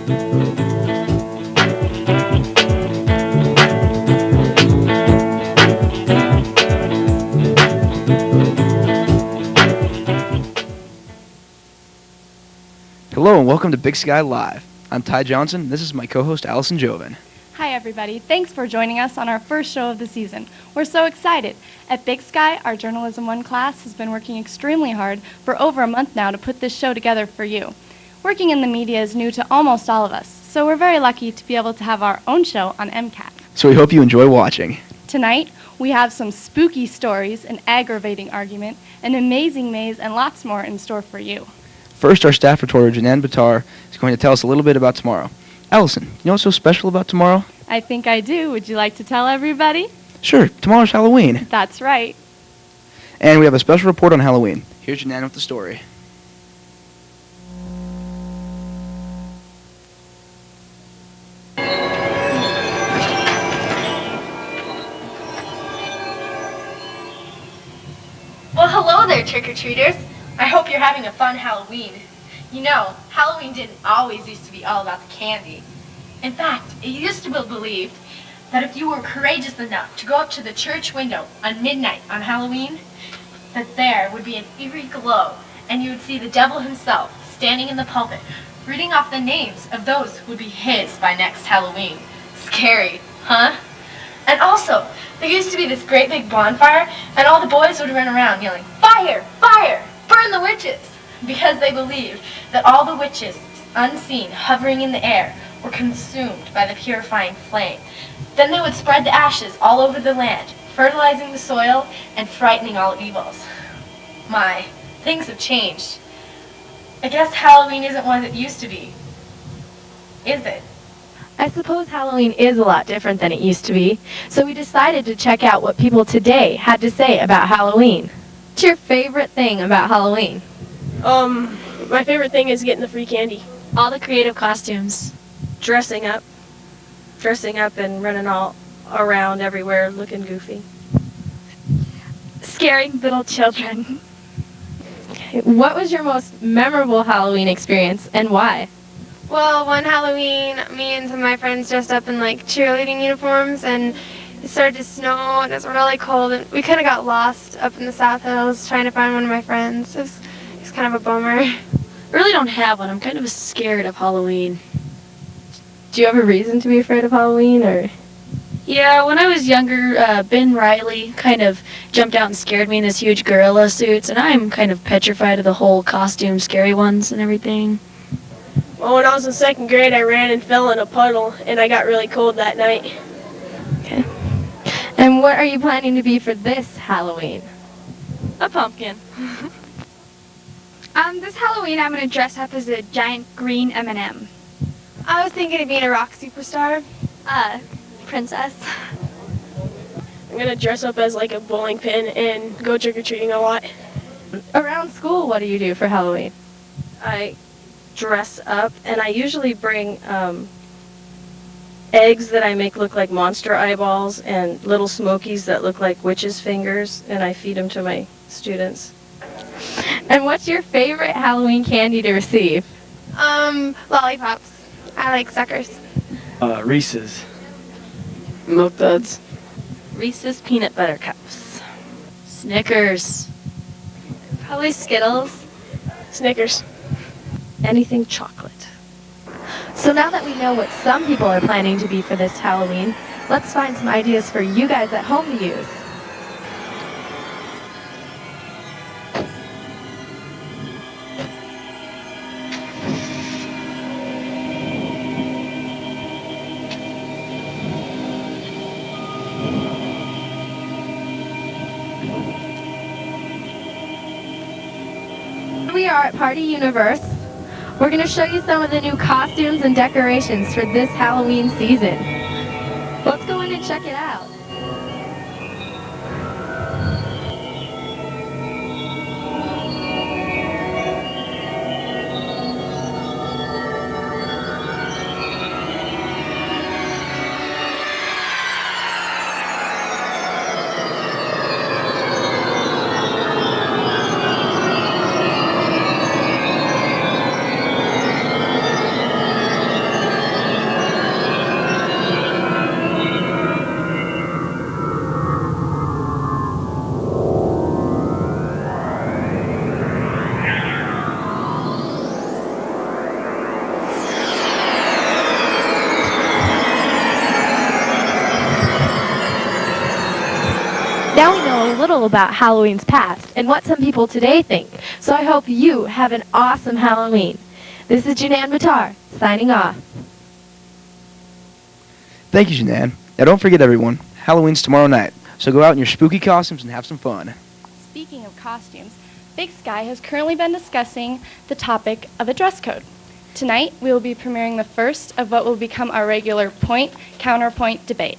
Hello and welcome to Big Sky Live. I'm Ty Johnson. This is my co-host Allison Joven. Hi everybody, thanks for joining us on our first show of the season. We're so excited. At Big Sky, our Journalism 1 class has been working extremely hard for over a month now to put this show together for you. Working in the media is new to almost all of us, so we're very lucky to be able to have our own show on MCAT. So we hope you enjoy watching. Tonight, we have some spooky stories, an aggravating argument, an amazing maze, and lots more in store for you. First, our staff reporter, Janan Batar, is going to tell us a little bit about tomorrow. Allison, you know what's so special about tomorrow? I think I do. Would you like to tell everybody? Sure, tomorrow's Halloween. That's right. And we have a special report on Halloween. Here's Janan with the story. Well, hello there, trick-or-treaters. I hope you're having a fun Halloween. You know, Halloween didn't always used to be all about the candy. In fact, it used to be believed that if you were courageous enough to go up to the church window on midnight on Halloween, that there would be an eerie glow, and you would see the devil himself standing in the pulpit, reading off the names of those who would be his by next Halloween. Scary, huh? And also, there used to be this great big bonfire, and all the boys would run around yelling, "Fire! Fire! Burn the witches!" Because they believed that all the witches, unseen, hovering in the air, were consumed by the purifying flame. Then they would spread the ashes all over the land, fertilizing the soil and frightening all evils. My, things have changed. I guess Halloween isn't what it used to be. Is it? I suppose Halloween is a lot different than it used to be, so we decided to check out what people today had to say about Halloween. What's your favorite thing about Halloween? My favorite thing is getting the free candy. All the creative costumes. Dressing up and running all around everywhere looking goofy. Scaring little children. What was your most memorable Halloween experience and why? Well, one Halloween, me and some of my friends dressed up in like cheerleading uniforms, and it started to snow, and it was really cold, and we kind of got lost up in the South Hills trying to find one of my friends. It was kind of a bummer. I really don't have one. I'm kind of scared of Halloween. Do you have a reason to be afraid of Halloween, or? Yeah, when I was younger, Ben Riley kind of jumped out and scared me in his huge gorilla suits, and I'm kind of petrified of the whole costume, scary ones and everything. Well, when I was in second grade, I ran and fell in a puddle, and I got really cold that night. Okay. And what are you planning to be for this Halloween? A pumpkin. This Halloween I'm going to dress up as a giant green M&M. I was thinking of being a rock superstar. Princess. I'm going to dress up as like a bowling pin and go trick-or-treating a lot. Around school, what do you do for Halloween? I dress up, and I usually bring eggs that I make look like monster eyeballs and little smokies that look like witches' fingers, and I feed them to my students. And what's your favorite Halloween candy to receive? Lollipops. I like suckers. Reese's. Milk Duds. Reese's Peanut Butter Cups. Snickers. Probably Skittles. Snickers. Anything chocolate. So now that we know what some people are planning to be for this Halloween, let's find some ideas for you guys at home to use. Here we are at Party Universe. We're going to show you some of the new costumes and decorations for this Halloween season. Let's go in and check it out. little about Halloween's past and what some people today think, so I hope you have an awesome Halloween. This is Janan Batar, signing off. Thank you, Janan. Now don't forget, everyone, Halloween's tomorrow night, so go out in your spooky costumes and have some fun. Speaking of costumes, Big Sky has currently been discussing the topic of a dress code. Tonight, we will be premiering the first of what will become our regular point-counterpoint debate.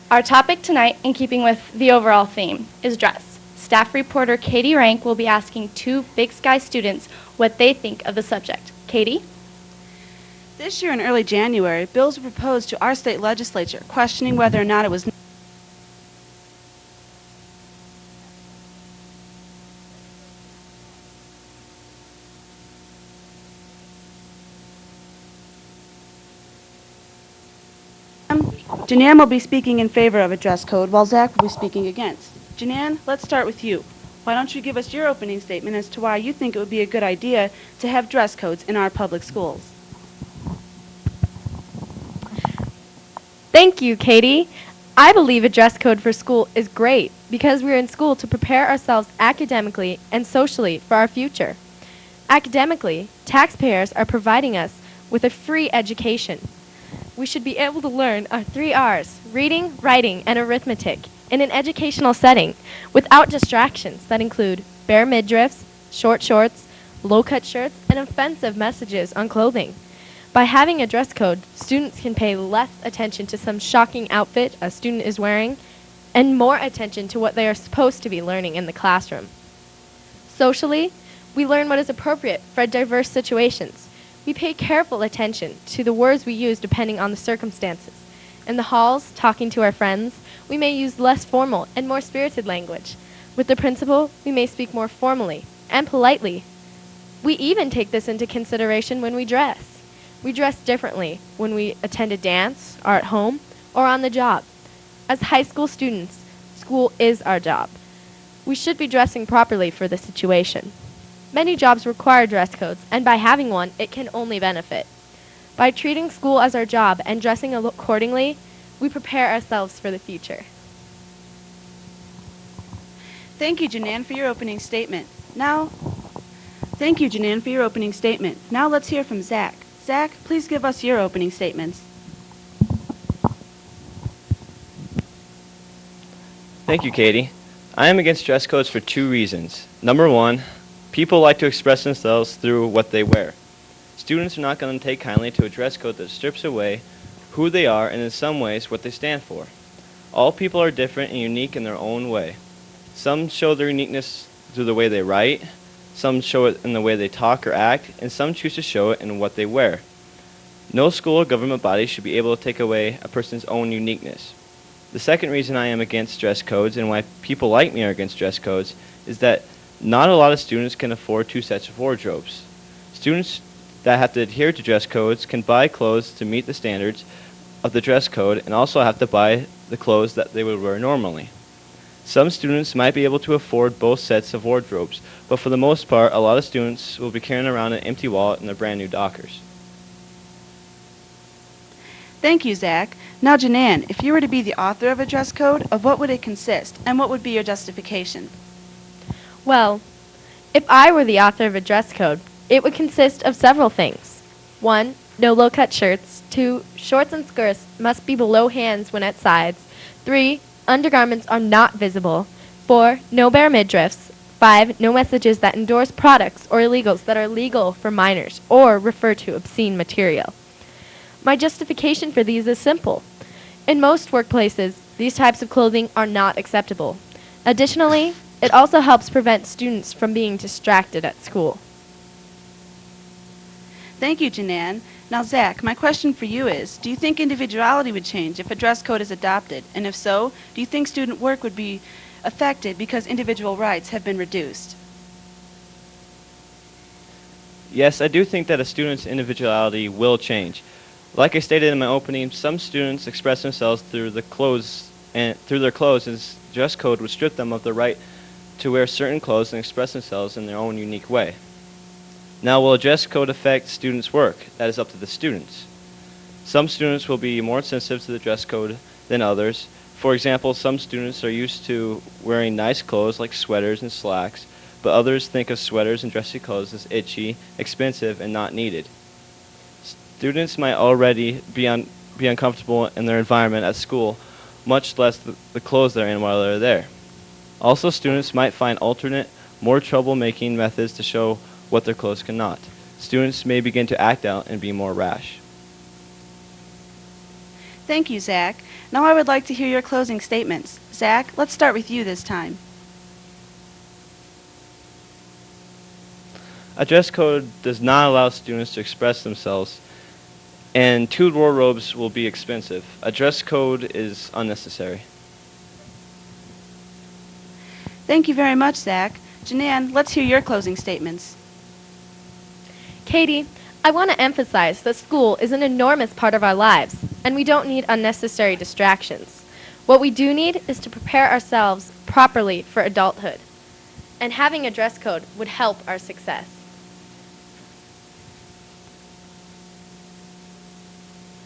Our topic tonight, in keeping with the overall theme, is dress. Staff reporter Katie Rank will be asking two Big Sky students what they think of the subject. Katie? This year in early January, bills were proposed to our state legislature questioning whether or not it was Janan will be speaking in favor of a dress code, while Zach will be speaking against. Janan, let's start with you. Why don't you give us your opening statement as to why you think it would be a good idea to have dress codes in our public schools? Thank you, Katie. I believe a dress code for school is great because we're in school to prepare ourselves academically and socially for our future. Academically, taxpayers are providing us with a free education. We should be able to learn our 3 R's, reading, writing, and arithmetic, in an educational setting without distractions that include bare midriffs, short shorts, low-cut shirts, and offensive messages on clothing. By having a dress code, students can pay less attention to some shocking outfit a student is wearing and more attention to what they are supposed to be learning in the classroom. Socially, we learn what is appropriate for diverse situations. We pay careful attention to the words we use depending on the circumstances. In the halls, talking to our friends, we may use less formal and more spirited language. With the principal, we may speak more formally and politely. We even take this into consideration when we dress. We dress differently when we attend a dance, are at home, or on the job. As high school students, school is our job. We should be dressing properly for the situation. Many jobs require dress codes, and by having one, it can only benefit. By treating school as our job and dressing accordingly, we prepare ourselves for the future. Thank you, Janan, for your opening statement. Now let's hear from Zach. Zach, please give us your opening statements. Thank you, Katie. I am against dress codes for 2 reasons. Number 1, people like to express themselves through what they wear. Students are not going to take kindly to a dress code that strips away who they are and in some ways what they stand for. All people are different and unique in their own way. Some show their uniqueness through the way they write, some show it in the way they talk or act, and some choose to show it in what they wear. No school or government body should be able to take away a person's own uniqueness. The second reason I am against dress codes and why people like me are against dress codes is that not a lot of students can afford 2 sets of wardrobes. Students that have to adhere to dress codes can buy clothes to meet the standards of the dress code and also have to buy the clothes that they would wear normally. Some students might be able to afford both sets of wardrobes, but for the most part, a lot of students will be carrying around an empty wallet and their brand new Dockers. Thank you, Zach. Now, Janan, if you were to be the author of a dress code, of what would it consist, and what would be your justification? Well, if I were the author of a dress code, it would consist of several things. 1, no low-cut shirts. 2, shorts and skirts must be below hands when at sides. 3, undergarments are not visible. 4, no bare midriffs. 5, no messages that endorse products or illegals that are legal for minors or refer to obscene material. My justification for these is simple. In most workplaces, these types of clothing are not acceptable. Additionally, it also helps prevent students from being distracted at school. Thank you, Janan. Now, Zach, my question for you is, do you think individuality would change if a dress code is adopted? And if so, do you think student work would be affected because individual rights have been reduced? Yes, I do think that a student's individuality will change. Like I stated in my opening, some students express themselves through their clothes, and dress code would strip them of the right to wear certain clothes and express themselves in their own unique way. Now, will a dress code affect students' work? That is up to the students. Some students will be more sensitive to the dress code than others. For example, some students are used to wearing nice clothes like sweaters and slacks, but others think of sweaters and dressy clothes as itchy, expensive, and not needed. Students might already be uncomfortable in their environment at school, much less the clothes they're in while they're there. Also, students might find alternate, more troublemaking methods to show what their clothes cannot. Students may begin to act out and be more rash. Thank you, Zach. Now I would like to hear your closing statements. Zach, let's start with you this time. A dress code does not allow students to express themselves, and 2 wardrobes will be expensive. A dress code is unnecessary. Thank you very much, Zach. Janan, let's hear your closing statements. Katie, I want to emphasize that school is an enormous part of our lives, and we don't need unnecessary distractions. What we do need is to prepare ourselves properly for adulthood, and having a dress code would help our success.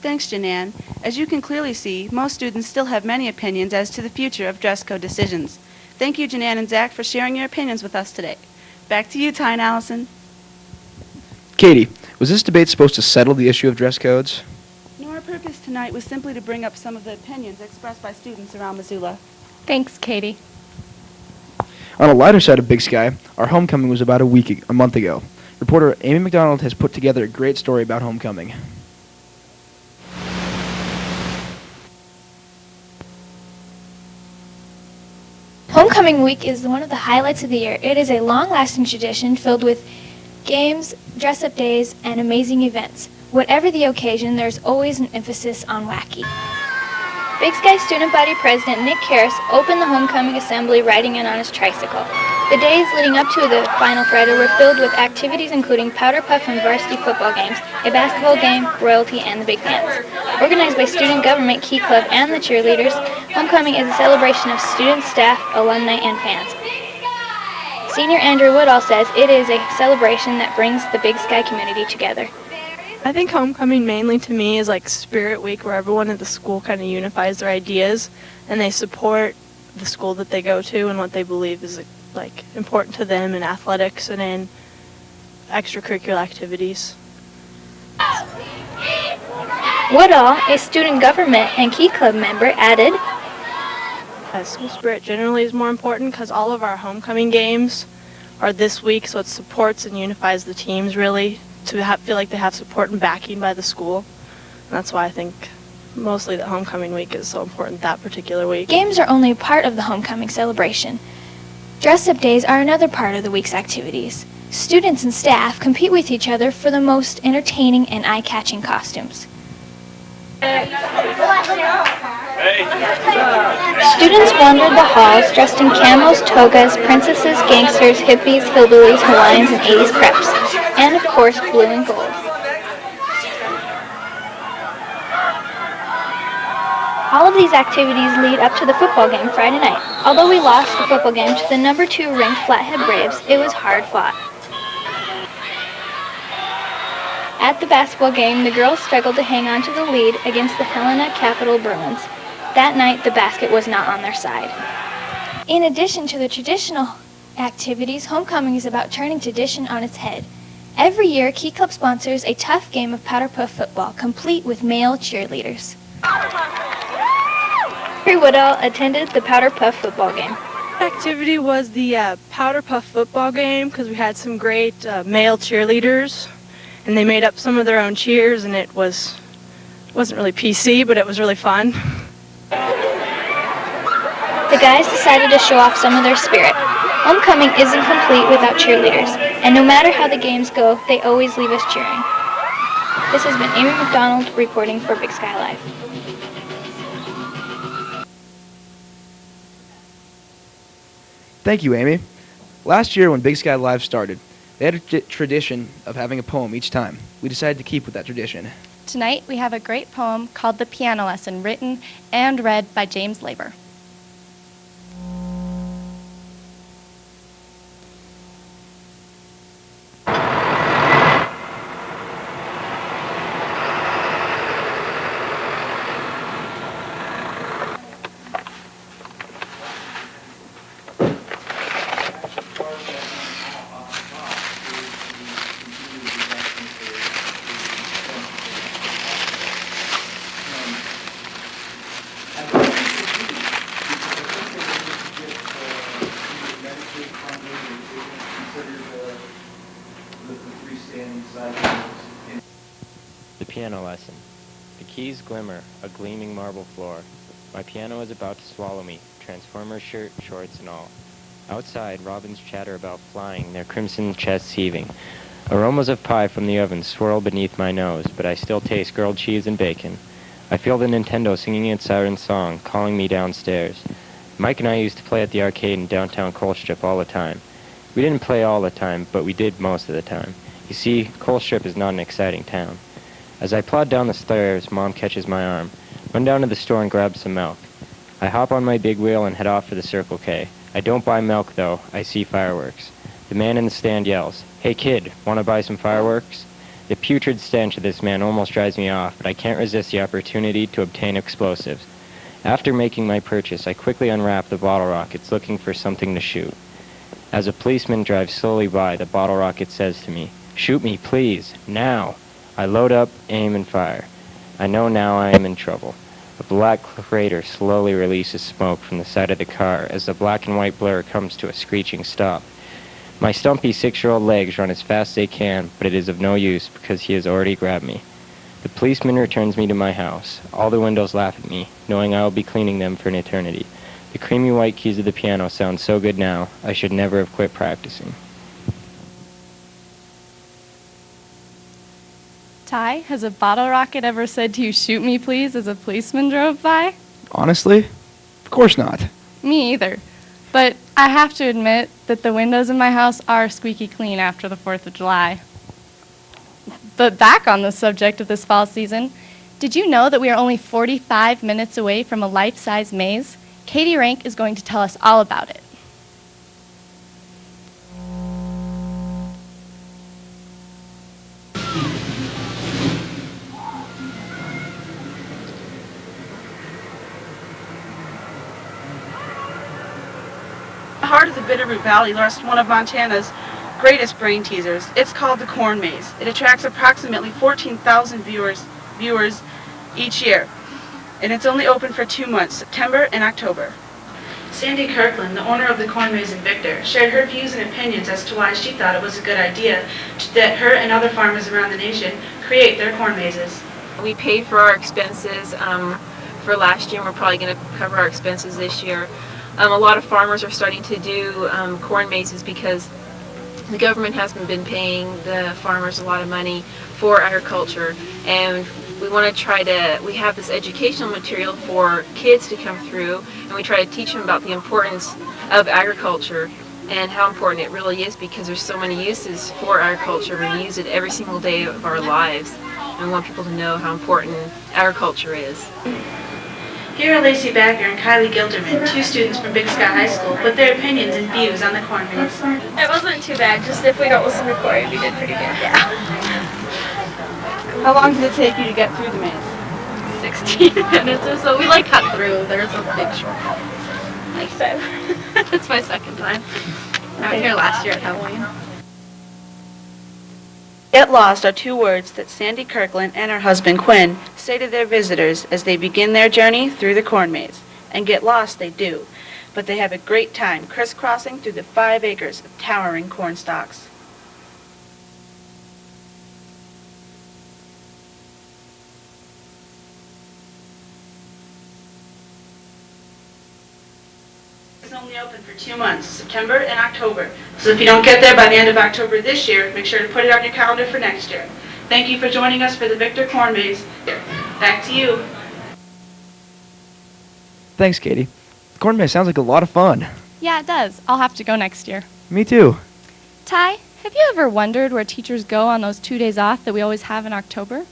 Thanks, Janan. As you can clearly see, most students still have many opinions as to the future of dress code decisions. Thank you, Janan and Zach, for sharing your opinions with us today. Back to you, Ty and Allison. Katie, was this debate supposed to settle the issue of dress codes? No, our purpose tonight was simply to bring up some of the opinions expressed by students around Missoula. Thanks, Katie. On a lighter side of Big Sky, our homecoming was about a month ago. Reporter Amy McDonald has put together a great story about homecoming. Homecoming week is one of the highlights of the year. It is a long-lasting tradition filled with games, dress-up days, and amazing events. Whatever the occasion, there's always an emphasis on wacky. Big Sky Student Body President Nick Karras opened the homecoming assembly riding in on his tricycle. The days leading up to the final Friday were filled with activities including powder puff and varsity football games, a basketball game, royalty, and the big dance. Organized by Student Government, Key Club, and the cheerleaders, homecoming is a celebration of students, staff, alumni, and fans. Senior Andrew Woodall says it is a celebration that brings the Big Sky community together. I think homecoming mainly to me is like Spirit Week, where everyone at the school kind of unifies their ideas and they support the school that they go to and what they believe is like important to them in athletics and in extracurricular activities. Woodall, a student government and Key Club member, added, School spirit generally is more important because all of our homecoming games are this week, so it supports and unifies the teams really to feel like they have support and backing by the school. And that's why I think mostly that homecoming week is so important that particular week. Games are only part of the homecoming celebration. Dress-up days are another part of the week's activities. Students and staff compete with each other for the most entertaining and eye-catching costumes. Students wandered the halls dressed in camos, togas, princesses, gangsters, hippies, hillbillies, Hawaiians, and 80s preps. And of course, blue and gold. All of these activities lead up to the football game Friday night. Although we lost the football game to the number 2 ranked Flathead Braves, it was hard fought. At the basketball game, the girls struggled to hang on to the lead against the Helena Capital Bruins. That night, the basket was not on their side. In addition to the traditional activities, homecoming is about turning tradition on its head. Every year, Key Club sponsors a tough game of powder puff football, complete with male cheerleaders. Harry Woodall attended the powder puff football game. Activity was the powder puff football game because we had some great male cheerleaders, and they made up some of their own cheers, and it wasn't really PC, but it was really fun. The guys decided to show off some of their spirit. Homecoming isn't complete without cheerleaders, and no matter how the games go, they always leave us cheering. This has been Amy McDonald reporting for Big Sky Live. Thank you, Amy. Last year when Big Sky Live started, they had a tradition of having a poem each time. We decided to keep with that tradition. Tonight, we have a great poem called The Piano Lesson, written and read by James Labor. piano lesson. The keys glimmer, a gleaming marble floor. My piano is about to swallow me, Transformer shirt, shorts, and all. Outside, robins chatter about flying, their crimson chests heaving. Aromas of pie from the oven swirl beneath my nose, but I still taste grilled cheese and bacon. I feel the Nintendo singing its siren song, calling me downstairs. Mike and I used to play at the arcade in downtown Colstrip all the time. We didn't play all the time, but we did most of the time. You see, Colstrip is not an exciting town. As I plod down the stairs, Mom catches my arm. Run down to the store and grab some milk. I hop on my big wheel and head off for the Circle K. I don't buy milk, though. I see fireworks. The man in the stand yells, "Hey kid, want to buy some fireworks?" The putrid stench of this man almost drives me off, but I can't resist the opportunity to obtain explosives. After making my purchase, I quickly unwrap the bottle rockets, looking for something to shoot. As a policeman drives slowly by, the bottle rocket says to me, "Shoot me, please, now." I load up, aim, and fire. I know now I am in trouble. A black crater slowly releases smoke from the side of the car as the black and white blur comes to a screeching stop. My stumpy 6-year-old legs run as fast as they can, but it is of no use because he has already grabbed me. The policeman returns me to my house. All the windows laugh at me, knowing I will be cleaning them for an eternity. The creamy white keys of the piano sound so good now, I should never have quit practicing. Ty, has a bottle rocket ever said to you, "Shoot me, please," as a policeman drove by? Honestly? Of course not. Me either. But I have to admit that the windows in my house are squeaky clean after the 4th of July. But back on the subject of this fall season, did you know that we are only 45 minutes away from a life-size maze? Katie Rank is going to tell us all about it. The heart of the Bitterroot Valley rests one of Montana's greatest brain teasers. It's called the Corn Maze. It attracts approximately 14,000 viewers each year, and it's only open for 2 months, September and October. Sandy Kirkland, the owner of the Corn Maze in Victor, shared her views and opinions as to why she thought it was a good idea that her and other farmers around the nation create their corn mazes. We pay for our expenses for last year, and we're probably going to cover our expenses this year. A lot of farmers are starting to do corn mazes because the government hasn't been paying the farmers a lot of money for agriculture, and we want to we have this educational material for kids to come through, and we try to teach them about the importance of agriculture and how important it really is, because there's so many uses for agriculture. We use it every single day of our lives, and we want people to know how important agriculture is. Here are Lacey Bagger and Kylie Gilderman, 2 students from Big Sky High School, with their opinions and views on the corn maze. It wasn't too bad, just if we don't listen to Corey, we did pretty good. Yeah. How long did it take you to get through the maze? 16 minutes or so. We cut through. There's a big shortcut. Next time. It's my second time. I was here last year at Halloween. Get lost are 2 words that Sandy Kirkland and her husband Quinn say to their visitors as they begin their journey through the corn maze. And get lost they do, but they have a great time crisscrossing through the 5 acres of towering corn stalks. It's only open for 2 months, September and October. So if you don't get there by the end of October this year, make sure to put it on your calendar for next year. Thank you for joining us for the Victor Corn Maze. Back to you. Thanks, Katie. The corn maze sounds like a lot of fun. Yeah, it does. I'll have to go next year. Me too. Ty, have you ever wondered where teachers go on those 2 days off that we always have in October?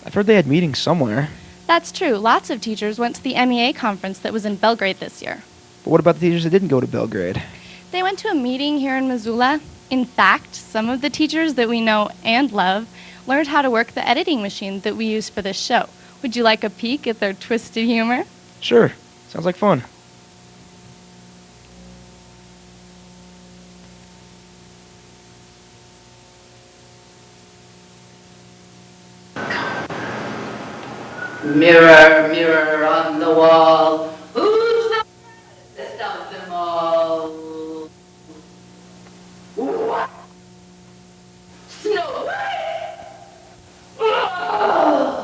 I've heard they had meetings somewhere. That's true. Lots of teachers went to the MEA conference that was in Belgrade this year. But what about the teachers that didn't go to Belgrade? They went to a meeting here in Missoula. In fact, some of the teachers that we know and love learned how to work the editing machine that we use for this show. Would you like a peek at their twisted humor? Sure. Sounds like fun. Mirror, mirror on the wall, who's the best of them all? What? Snow White! Oh!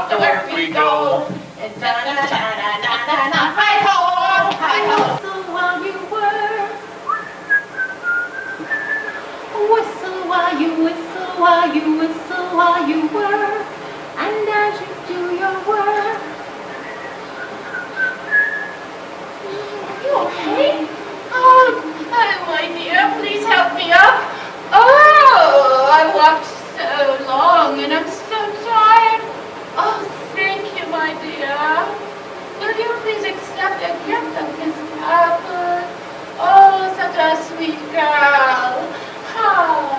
off to work we go. And da-na-na-na-na-na-na, hi-ho, hi-ho. Whistle while you work. Whistle while you whistle while you whistle while you work. And as you do your work. Are you okay? Oh, my dear, please help me up. Oh, I walked so long and I'm so tired. Oh, thank you, my dear. Will you please accept a gift of this apple? Oh, such a sweet girl. Ah.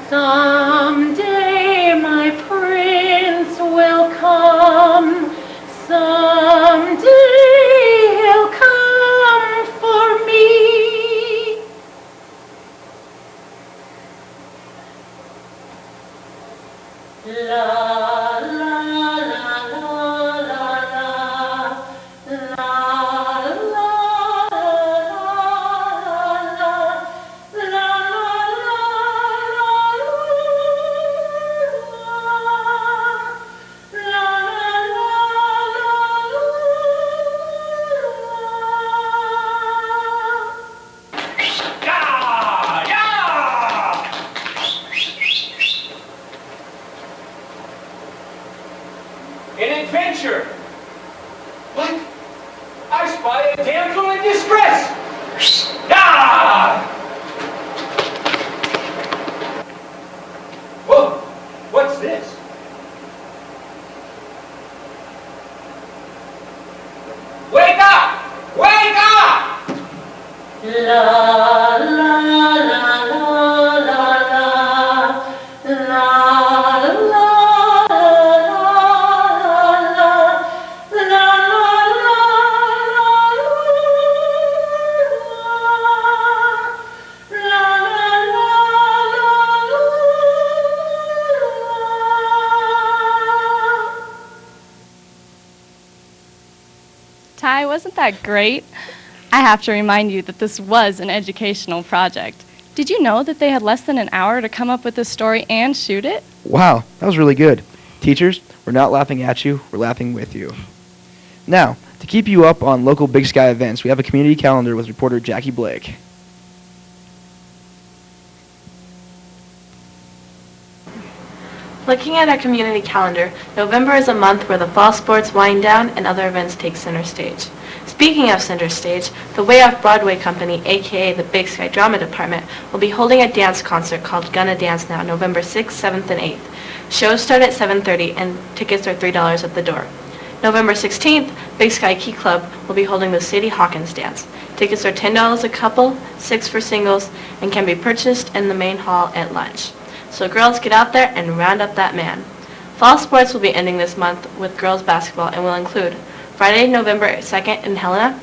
Someday my prince will come. Someday he'll come for me. La la la la la la la la An adventure! What? I spy a damsel in distress! Ah! Whoa! What's this? Wake up! Wake up! La la la la la la la la. Ty, wasn't that great? I have to remind you that this was an educational project. Did you know that they had less than an hour to come up with this story and shoot it? Wow, that was really good. Teachers, we're not laughing at you, we're laughing with you. Now, to keep you up on local Big Sky events, we have a community calendar with reporter Jackie Blake. Looking at our community calendar, November is a month where the fall sports wind down and other events take center stage. Speaking of center stage, the Way Off Broadway Company, aka the Big Sky Drama Department, will be holding a dance concert called Gonna Dance Now, November 6th, 7th, and 8th. Shows start at 7:30 and tickets are $3 at the door. November 16th, Big Sky Key Club will be holding the Sadie Hawkins Dance. Tickets are $10 a couple, $6 for singles, and can be purchased in the main hall at lunch. So girls, get out there and round up that man. Fall sports will be ending this month with girls basketball and will include Friday, November 2nd in Helena.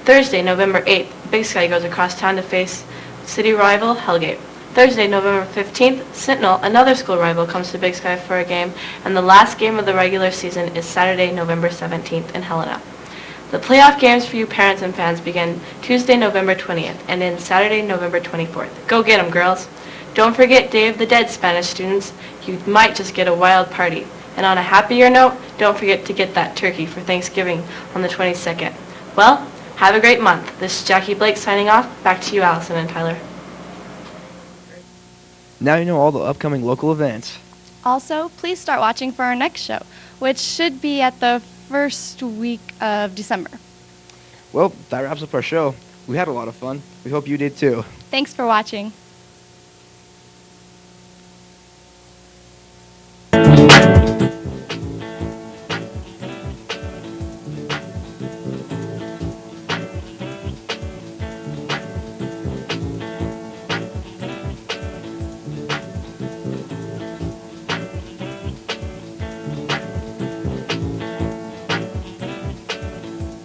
Thursday, November 8th, Big Sky goes across town to face city rival Hellgate. Thursday, November 15th, Sentinel, another school rival, comes to Big Sky for a game, and the last game of the regular season is Saturday, November 17th in Helena. The playoff games for you parents and fans begin Tuesday, November 20th, and end Saturday, November 24th. Go get 'em, girls! Don't forget Day of the Dead, Spanish students. You might just get a wild party. And on a happier note, don't forget to get that turkey for Thanksgiving on the 22nd. Well, have a great month. This is Jackie Blake signing off. Back to you, Allison and Tyler. Now you know all the upcoming local events. Also, please start watching for our next show, which should be at the first week of December. Well, that wraps up our show. We had a lot of fun. We hope you did too. Thanks for watching.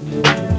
Thank you.